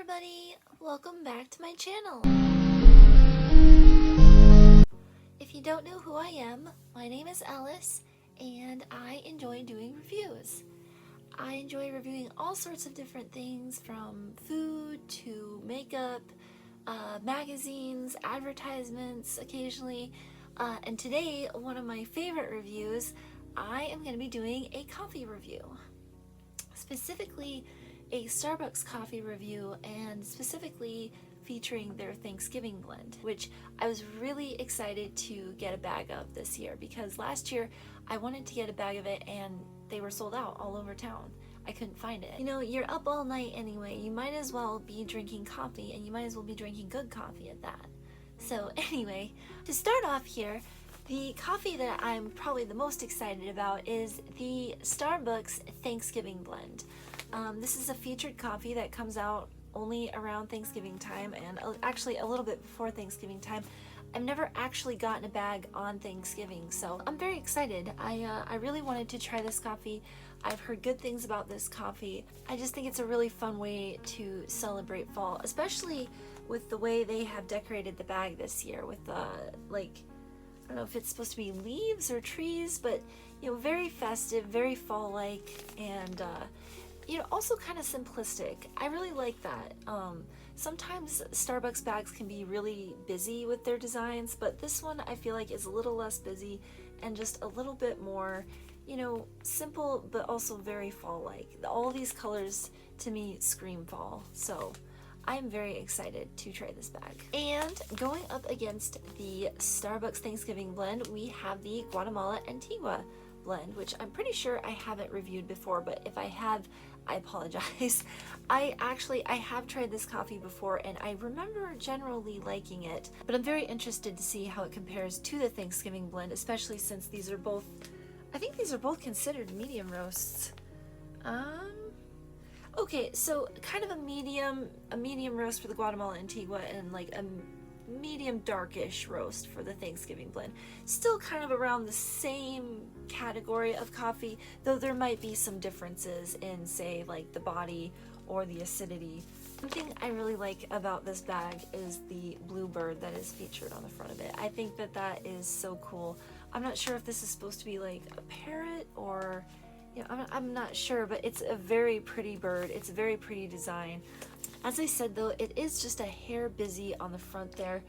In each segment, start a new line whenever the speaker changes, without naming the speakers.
everybody, welcome back to my channel. If you don't know who I am, my name is Alice and I enjoy doing reviews. I enjoy reviewing all sorts of different things from food to makeup, magazines, advertisements occasionally, and today one of my favorite reviews, I am going to be doing a coffee review. Specifically a Starbucks coffee review, and specifically featuring their Thanksgiving blend, which I was really excited to get a bag of this year because last year I wanted to get a bag of it and they were sold out all over town. I couldn't find it. You know, you're up all night anyway, you might as well be drinking coffee, and you might as well be drinking good coffee at that. So anyway, to start off here, the coffee that I'm probably the most excited about is the Starbucks Thanksgiving blend. This is a featured coffee that comes out only around Thanksgiving time, and actually a little bit before Thanksgiving time. I've never actually gotten a bag on Thanksgiving, so I'm very excited. I really wanted to try this coffee. I've heard good things about this coffee. I just think it's a really fun way to celebrate fall, especially with the way they have decorated the bag this year with like, I don't know if it's supposed to be leaves or trees, but you know, very festive, very fall-like, and you know, also kind of simplistic. I really like that. Sometimes Starbucks bags can be really busy with their designs, but this one I feel like is a little less busy and just a little bit more, you know, simple but also very fall-like. All these colors to me scream fall, so I'm very excited to try this bag. And going up against the Starbucks Thanksgiving blend, we have the Guatemala Antigua blend, which I'm pretty sure I haven't reviewed before, but if I have, I apologize. I have tried this coffee before and I remember generally liking it, but I'm very interested to see how it compares to the Thanksgiving blend, especially since these are both, I think these are both considered medium roasts. Okay, so kind of a medium roast for the Guatemala Antigua and like a medium darkish roast for the Thanksgiving blend. Still kind of around the same category of coffee, though there might be some differences in, say, like the body or the acidity. One thing I really like about this bag is the blue bird that is featured on the front of it. I think that that is so cool. I'm not sure if this is supposed to be like a parrot or, you know, I'm not sure, but it's a very pretty bird. It's a very pretty design. As I said though, it is just a hair busy on the front there.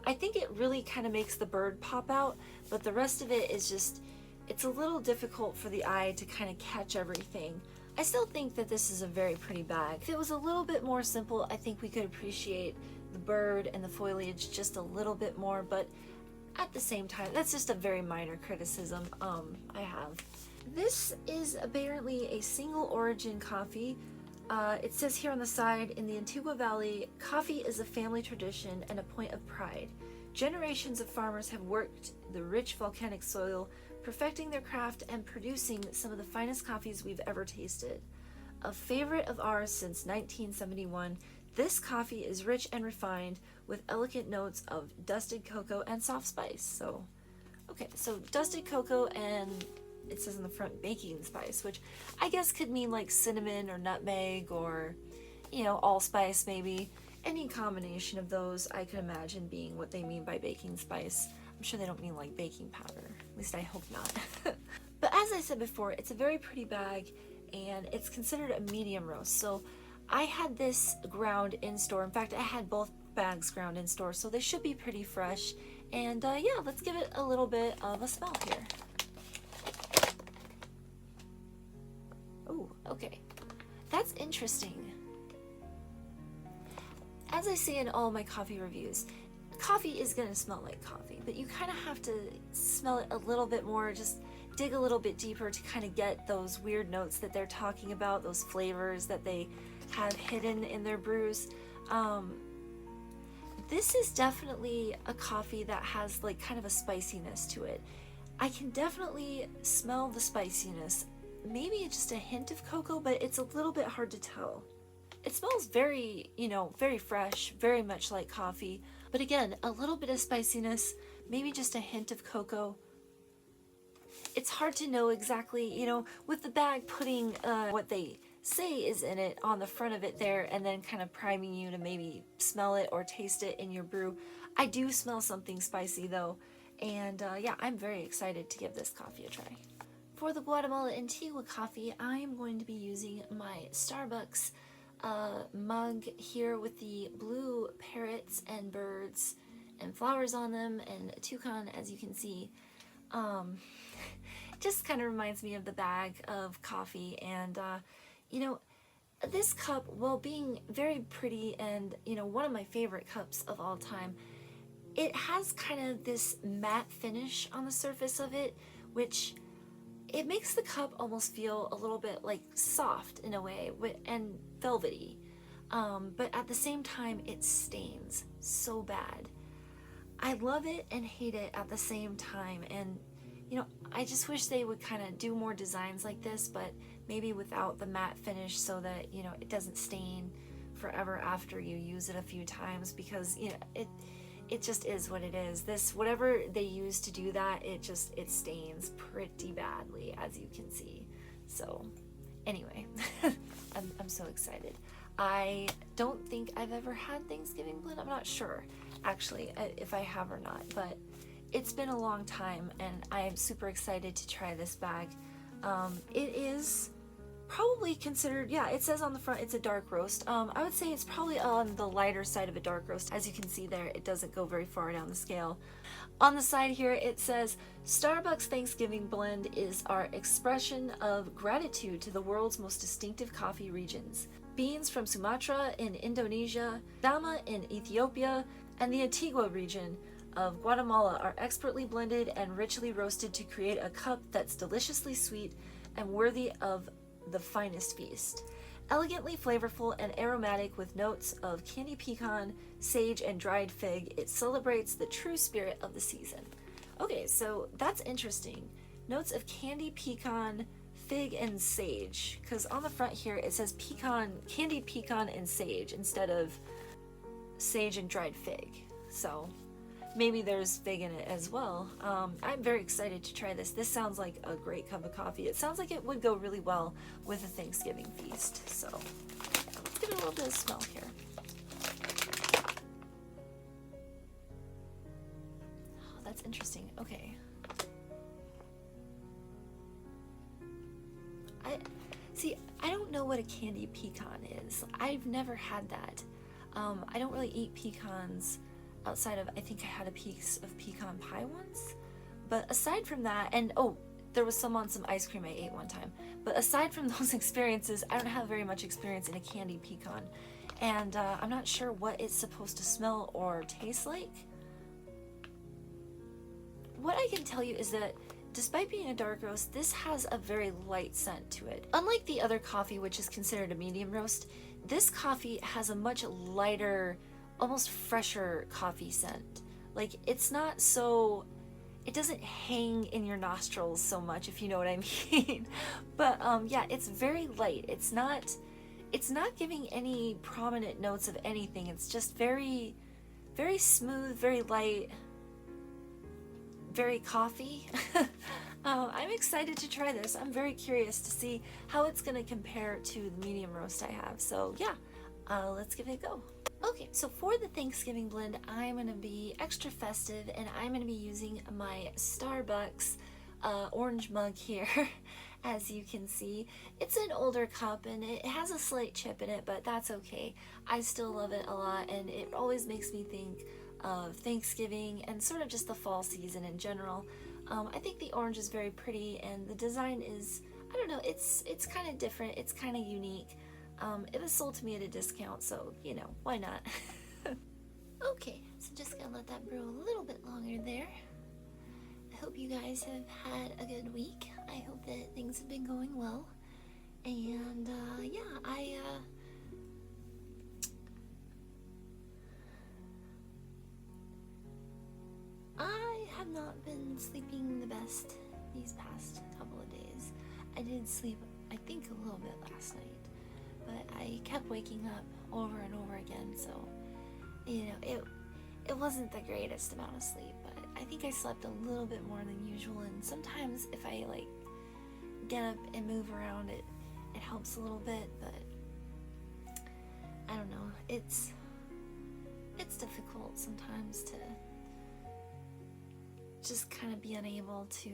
I think it really kind of makes the bird pop out, but the rest of it is just, it's a little difficult for the eye to kind of catch everything. I still think that this is a very pretty bag. If it was a little bit more simple, I think we could appreciate the bird and the foliage just a little bit more, but at the same time, that's just a very minor criticism I have. This is apparently a single origin coffee. It says here on the side, in the Antigua Valley, coffee is a family tradition and a point of pride. Generations of farmers have worked the rich volcanic soil, perfecting their craft and producing some of the finest coffees we've ever tasted. A favorite of ours since 1971, this coffee is rich and refined with elegant notes of dusted cocoa and soft spice. So, okay, so dusted cocoa and it says on the front baking spice, which I guess could mean like cinnamon or nutmeg or, you know, allspice maybe. Any combination of those I could imagine being what they mean by baking spice. I'm sure they don't mean like baking powder. At least I hope not. But as I said before, it's a very pretty bag and it's considered a medium roast. So I had this ground in store. In fact, I had both bags ground in store, so they should be pretty fresh. And yeah, let's give it a little bit of a smell here. Oh, okay. That's interesting. As I say in all my coffee reviews, coffee is going to smell like coffee, but you kind of have to smell it a little bit more, just dig a little bit deeper to kind of get those weird notes that they're talking about, those flavors that they have hidden in their brews. This is definitely a coffee that has like kind of a spiciness to it. I can definitely smell the spiciness. Maybe just a hint of cocoa, but it's a little bit hard to tell. It smells very, you know, very fresh, very much like coffee. But again, a little bit of spiciness, maybe just a hint of cocoa. It's hard to know exactly, you know, with the bag putting what they say is in it on the front of it there, and then kind of priming you to maybe smell it or taste it in your brew. I do smell something spicy though, and yeah, I'm very excited to give this coffee a try. For the Guatemala Antigua coffee, I am going to be using my Starbucks mug here with the blue parrots and birds and flowers on them and a toucan, as you can see. Just kind of reminds me of the bag of coffee, and you know, this cup, while being very pretty and, you know, one of my favorite cups of all time, it has kind of this matte finish on the surface of it, which it makes the cup almost feel a little bit like soft in a way and velvety. But at the same time, it stains so bad. I love it and hate it at the same time, and you know, I just wish they would kind of do more designs like this, but maybe without the matte finish, so that, you know, it doesn't stain forever after you use it a few times, because, you know, it just is what it is. This, whatever they use to do that, it stains pretty badly, as you can see. So anyway, I'm so excited. I don't think I've ever had Thanksgiving blend. I'm not sure actually if I have or not, but it's been a long time, and I am super excited to try this bag. It is probably considered, yeah, it says on the front it's a dark roast. I would say it's probably on the lighter side of a dark roast. As you can see there, it doesn't go very far down the scale. On the side here, it says, Starbucks Thanksgiving Blend is our expression of gratitude to the world's most distinctive coffee regions. Beans from Sumatra in Indonesia, Dama in Ethiopia, and the Antigua region of Guatemala are expertly blended and richly roasted to create a cup that's deliciously sweet and worthy of the finest feast. Elegantly flavorful and aromatic with notes of candy pecan, sage, and dried fig, it celebrates the true spirit of the season. Okay, so that's interesting. Notes of candy pecan, fig, and sage, because on the front here it says pecan, candied pecan and sage instead of sage and dried fig. So maybe there's fig in it as well. I'm very excited to try this. This sounds like a great cup of coffee. It sounds like it would go really well with a Thanksgiving feast. So yeah, let's give it a little bit of smell here. Oh, that's interesting. Okay. I don't know what a candied pecan is. I've never had that. I don't really eat pecans outside of, I think I had a piece of pecan pie once, but aside from that, and oh, there was some on some ice cream I ate one time, but aside from those experiences, I don't have very much experience in a candied pecan, and I'm not sure what it's supposed to smell or taste like. What I can tell you is that despite being a dark roast, this has a very light scent to it. Unlike the other coffee, which is considered a medium roast, this coffee has a much lighter, almost fresher coffee scent. Like, it's not so, it doesn't hang in your nostrils so much, if you know what I mean. But yeah, it's very light. It's not giving any prominent notes of anything. It's just very, very smooth, very light, very coffee. I'm excited to try this. I'm very curious to see how it's going to compare to the medium roast I have. So yeah, let's give it a go. Okay, so for the Thanksgiving blend, I'm going to be extra festive, and I'm going to be using my Starbucks orange mug here. As you can see, it's an older cup and it has a slight chip in it, but that's okay. I still love it a lot, and it always makes me think of Thanksgiving and sort of just the fall season in general. I think the orange is very pretty, and the design is, I don't know, it's kind of different, it's kind of unique. It was sold to me at a discount, so, you know, why not? Okay, so just gonna let that brew a little bit longer there. I hope you guys have had a good week. I hope that things have been going well. And, yeah, I have not been sleeping the best these past couple of days. I did sleep, I think, a little bit last night, but I kept waking up over and over again, so, you know, it wasn't the greatest amount of sleep, but I think I slept a little bit more than usual, and sometimes if I, like, get up and move around, it helps a little bit, but I don't know. It's difficult sometimes to just kind of be unable to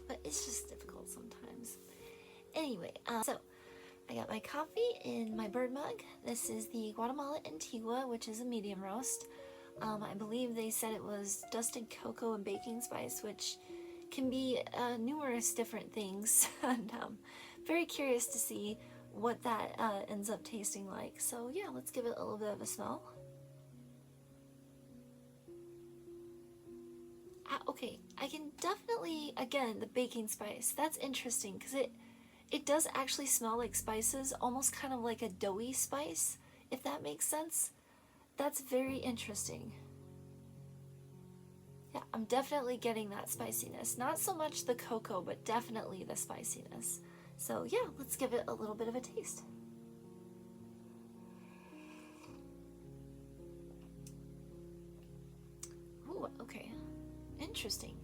but it's just difficult sometimes. Anyway, so I got my coffee in my bird mug. This is the Guatemala Antigua, which is a medium roast. I believe they said it was dusted cocoa and baking spice, which can be numerous different things. And very curious to see what that ends up tasting like. So yeah, let's give it a little bit of a smell. Okay, I can definitely, again, the baking spice. That's interesting because it does actually smell like spices, almost kind of like a doughy spice, if that makes sense. That's very interesting. Yeah, I'm definitely getting that spiciness. Not so much the cocoa, but definitely the spiciness. So yeah, let's give it a little bit of a taste. Ooh, okay. Interesting.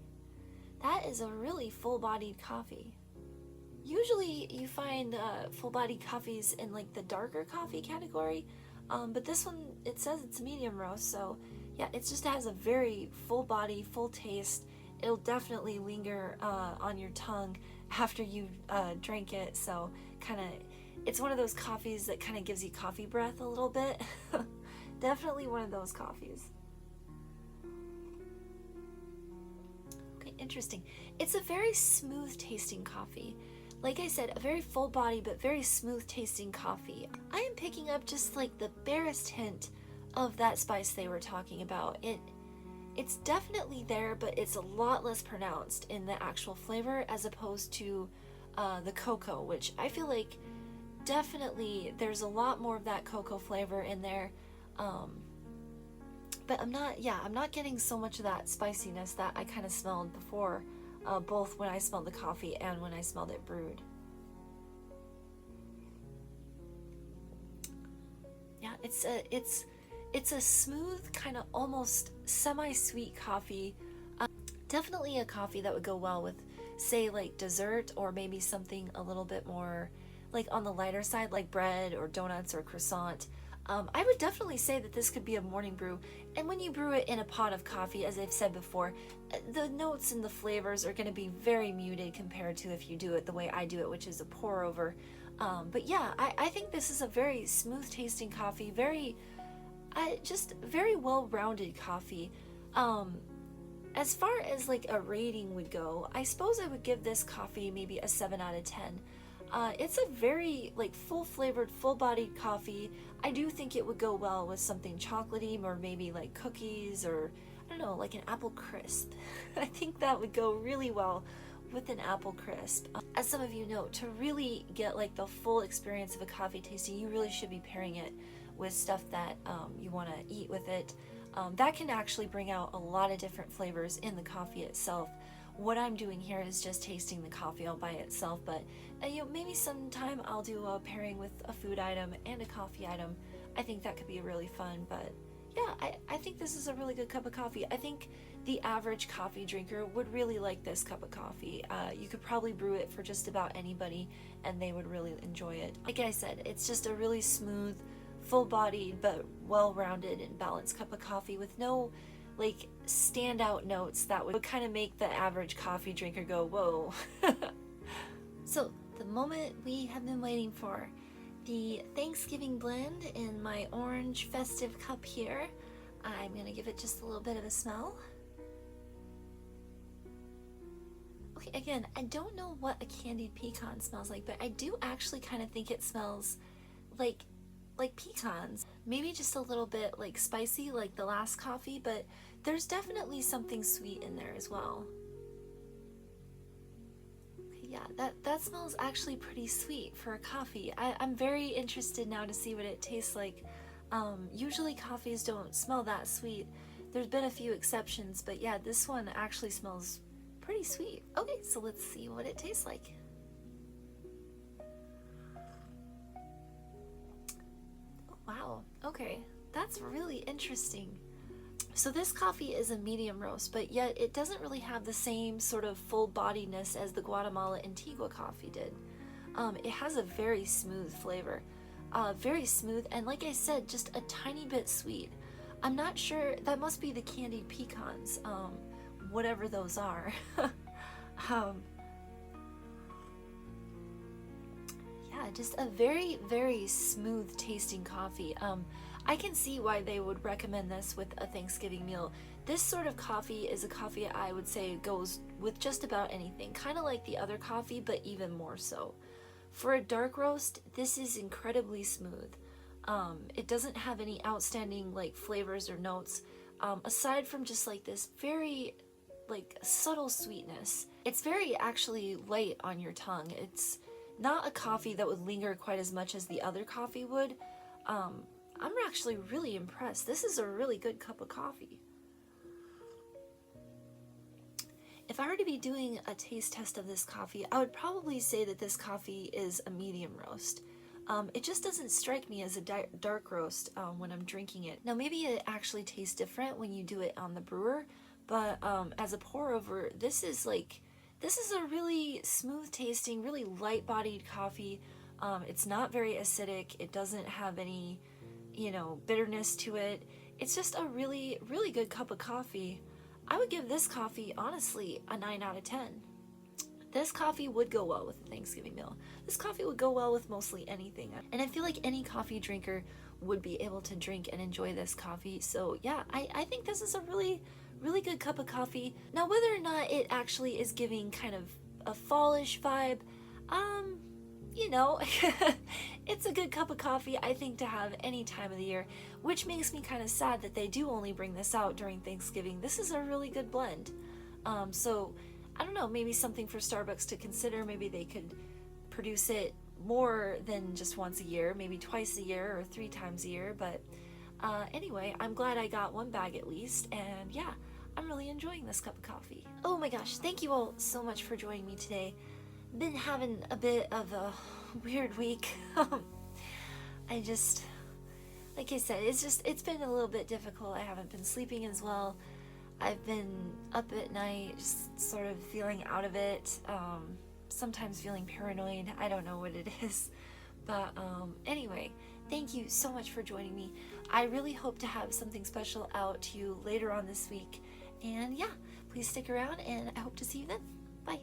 That is a really full-bodied coffee. Usually you find full-bodied coffees in like the darker coffee category, but this one, it says it's medium roast, so yeah, it just has a very full body, full taste. It'll definitely linger on your tongue after you drink it, so kind of, it's one of those coffees that kind of gives you coffee breath a little bit. Definitely one of those coffees. Okay, interesting. It's a very smooth tasting coffee. Like I said, a very full body but very smooth tasting coffee. I am picking up just like the barest hint of that spice they were talking about. It's definitely there, but it's a lot less pronounced in the actual flavor as opposed to the cocoa, which I feel like definitely there's a lot more of that cocoa flavor in there. But I'm not getting so much of that spiciness that I kind of smelled before, both when I smelled the coffee and when I smelled it brewed. Yeah, it's a smooth, kind of almost semi-sweet coffee. Definitely a coffee that would go well with, say, like dessert, or maybe something a little bit more like on the lighter side, like bread or donuts or croissant. I would definitely say that this could be a morning brew. And when you brew it in a pot of coffee, as I've said before, the notes and the flavors are going to be very muted compared to if you do it the way I do it, which is a pour over. But yeah, I think this is a very smooth tasting coffee, just very well-rounded coffee. As far as like a rating would go, I suppose I would give this coffee maybe a 7 out of 10. It's a very like full-flavored, full-bodied coffee. I do think it would go well with something chocolatey, or maybe like cookies, or I don't know, like an apple crisp. I think that would go really well with an apple crisp. As some of you know, to really get like the full experience of a coffee tasting, you really should be pairing it with stuff that you want to eat with it. That can actually bring out a lot of different flavors in the coffee itself. What I'm doing here is just tasting the coffee all by itself, but maybe sometime I'll do a pairing with a food item and a coffee item. I think that could be really fun. But yeah, I think this is a really good cup of coffee. I think the average coffee drinker would really like this cup of coffee. You could probably brew it for just about anybody and they would really enjoy it. Like I said, it's just a really smooth, full-bodied but well-rounded and balanced cup of coffee with no like standout notes that would kind of make the average coffee drinker go, whoa. So the moment we have been waiting for, the Thanksgiving blend in my orange festive cup here. I'm gonna give it just a little bit of a smell. Okay, again, I don't know what a candied pecan smells like, but I do actually kind of think it smells like pecans. Maybe just a little bit like spicy like the last coffee, but there's definitely something sweet in there as well. Okay, yeah, that smells actually pretty sweet for a coffee. I'm very interested now to see what it tastes like. Usually coffees don't smell that sweet. There's been a few exceptions, but yeah, this one actually smells pretty sweet. Okay, so let's see what it tastes like. Wow, okay, that's really interesting. So this coffee is a medium roast, but yet it doesn't really have the same sort of full-bodiedness as the Guatemala Antigua coffee did. It has a very smooth flavor, very smooth, and like I said, just a tiny bit sweet. I'm not sure, that must be the candied pecans, whatever those are. um, yeah, just a very, very smooth tasting coffee. I can see why they would recommend this with a Thanksgiving meal. This sort of coffee is a coffee I would say goes with just about anything, kind of like the other coffee, but even more so. For a dark roast, this is incredibly smooth. It doesn't have any outstanding like flavors or notes, aside from just like this very like subtle sweetness. It's very actually light on your tongue. It's not a coffee that would linger quite as much as the other coffee would. I'm actually really impressed. This is a really good cup of coffee. If I were to be doing a taste test of this coffee, I would probably say that this coffee is a medium roast. It just doesn't strike me as a dark roast when I'm drinking it. Now maybe it actually tastes different when you do it on the brewer, but as a pour over, this is a really smooth tasting, really light bodied coffee. It's not very acidic. It doesn't have any, bitterness to it. It's just a really, really good cup of coffee. I would give this coffee, honestly, a 9 out of 10. This coffee would go well with a Thanksgiving meal. This coffee would go well with mostly anything. And I feel like any coffee drinker would be able to drink and enjoy this coffee. So yeah, I think this is a really, really good cup of coffee. Now, whether or not it actually is giving kind of a fallish vibe, it's a good cup of coffee, I think, to have any time of the year, which makes me kind of sad that they do only bring this out during Thanksgiving. This is a really good blend. So I don't know, maybe something for Starbucks to consider. Maybe they could produce it more than just once a year, maybe twice a year or 3 times a year. But anyway, I'm glad I got 1 bag at least, and yeah, I'm really enjoying this cup of coffee. Oh my gosh, thank you all so much for joining me today. Been having a bit of a weird week. Like I said, it's been a little bit difficult. I haven't been sleeping as well. I've been up at night, just sort of feeling out of it, sometimes feeling paranoid. I don't know what it is. But anyway, thank you so much for joining me. I really hope to have something special out to you later on this week. And yeah, please stick around, and I hope to see you then. Bye.